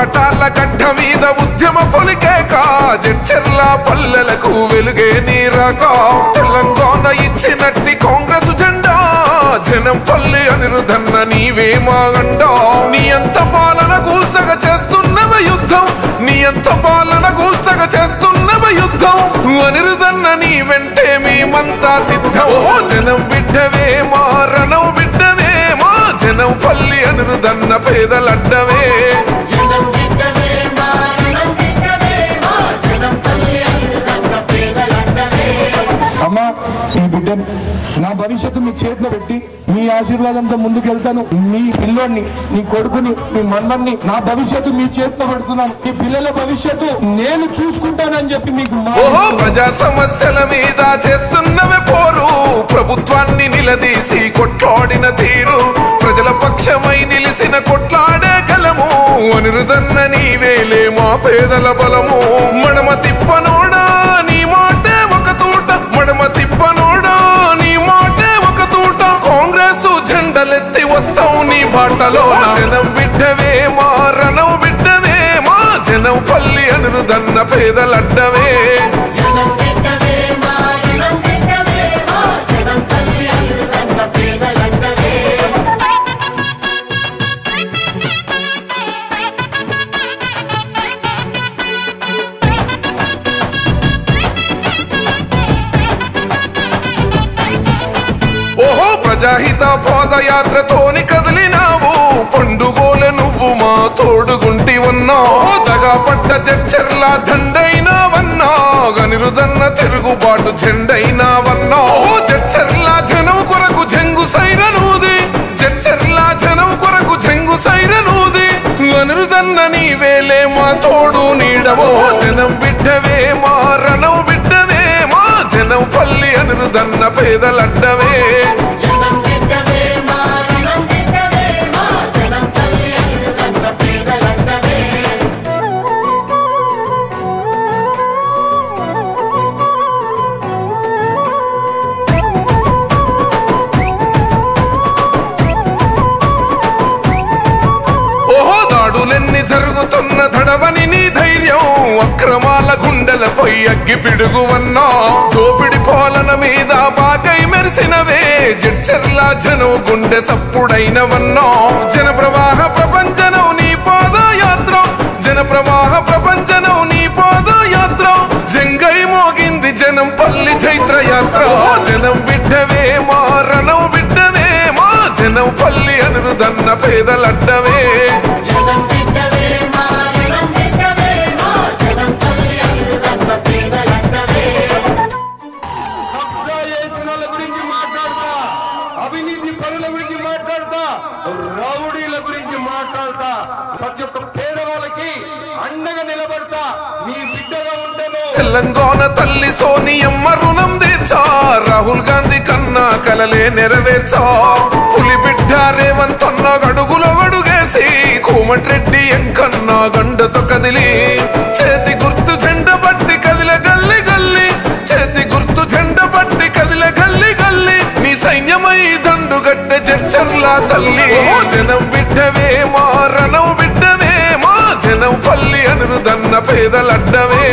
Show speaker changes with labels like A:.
A: పోరాటాల గడ్డ మీద ఉద్యమ పొలికేక జడ్చర్ల పల్లెలకు వెలుగే నీరాక తెలంగాణ ఇచ్చినట్టి కాంగ్రెస్ జెండా జనం పల్లె అనిరుదన్న నీవే మా అండా నీ అంత పాలన కూల్చగ చేస్తున్నవ యుద్ధం నీ అంత పాలన కూల్చగ చేస్తున్నవ యుద్ధం అనిరుదన్న నీ వెంటే మేమంతా సిద్ధం జనం బిడ్డవే మా రణం బిడ్డవే మా జనం పల్లి అనిరుదన్న పేదలడ్డవే
B: అమ్మా ఈ బిడ్డని నా భవిష్యత్తు మీ చేతిలో పెట్టి మీ ఆశీర్వాదంతో ముందుకెళ్తాను మీ పిల్లోడిని నీ కొడుకుని మీ మన్నన్ని నా భవిష్యత్తు మీ చేతిలో పెడుతున్నాను ఈ పిల్లల భవిష్యత్తు నేను చూసుకుంటానని చెప్పి మీకు
A: ప్రజా సమస్యల మీద చేస్తున్నవే పోరు ప్రభుత్వాన్ని నిలదీసి కొట్లాడిన తీరు ప్రజల పక్షమై నిలిసిన కొట్లాడే గలము అనిరుదన్న నీవేలే మా పేదల బలము మడమ తిప్పనోడా నీ మాటే ఒక తూట మడమ తిప్పనోడా నీ మాటే ఒక తూట కాంగ్రెస్ జెండలెత్తి వస్తావు నీ బాటలో జనం బిడ్డవే మా రణం బిడ్డవే మా జనం పల్లి అనిరుదన్న పేదలడ్డవే ప్రజాహిత పాదయాత్రతోని కదిలినావు పండుగోల నువ్వు మా తోడుగుంటి ఉన్నావు దగా పడ్డ జడ్చర్ల దండైనావన్నా అనిరుదన్న తిరుగుబాటు జెండైనావన్నావు జడ్చర్ల జనం కొరకు జంగు సైరనూది జడ్చర్ల జనం కొరకు జంగు సైరనూది అనిరుదన్న నీవేలే మా తోడు నీడవో జనం బిడ్డవే మా రణం బిడ్డవే మా జనం పల్లి అనిరుదన్న పేదలడ్డవే జరుగుతున్న దడవని నీ ధైర్యం అక్రమాల గుండెలపై అగ్గి పిడుగువన్నా దోపిడి పాలన మీద బాకై మెరిసినవే జడ్చర్ల జనం గుండె సప్పుడైనవన్నా జన ప్రవాహ ప్రపంచనం నీ పాదయాత్ర జన ప్రవాహ ప్రపంచనం నీ పాదయాత్ర జంగై మోగింది జనం పల్లి చైత్రయాత్ర జనం బిడ్డవే మా రణం బిడ్డవే మా జనం పల్లి అనిరుదన్న పేదలడ్డవే
B: అవినీతి పనుల గురించి మాట్లాడతా రౌడీల గురించి మాట్లాడతా ప్రతి ఒక్క పేదవాళ్ళకి అండగా నిలబడతా నీ బిడ్డగా ఉంటాను
A: తెలంగాణ తల్లి సోనియమ్మ రుణం తీర్చా రాహుల్ గాంధీ కన్నా కలలే నెరవేర్చా పులి బిడ్డ రేవంత్ అన్న గడుగులో గడుగేసి కోమటిరెడ్డి ఎంకన్నా గండతో కదిలి చేతి గుర్తు జెండ పట్టి కదిలే గల్లి గల్లి చేతి గుర్తు జెండ పట్టి కదిలే గల్లి గల్లి నీ సైన్యమై దండుగట్టె జడ్చర్ల తల్లి జనం బిడ్డవే మా రణం బిడ్డవే మా జనం పల్లి అనిరుదన్న పేదలడ్డవే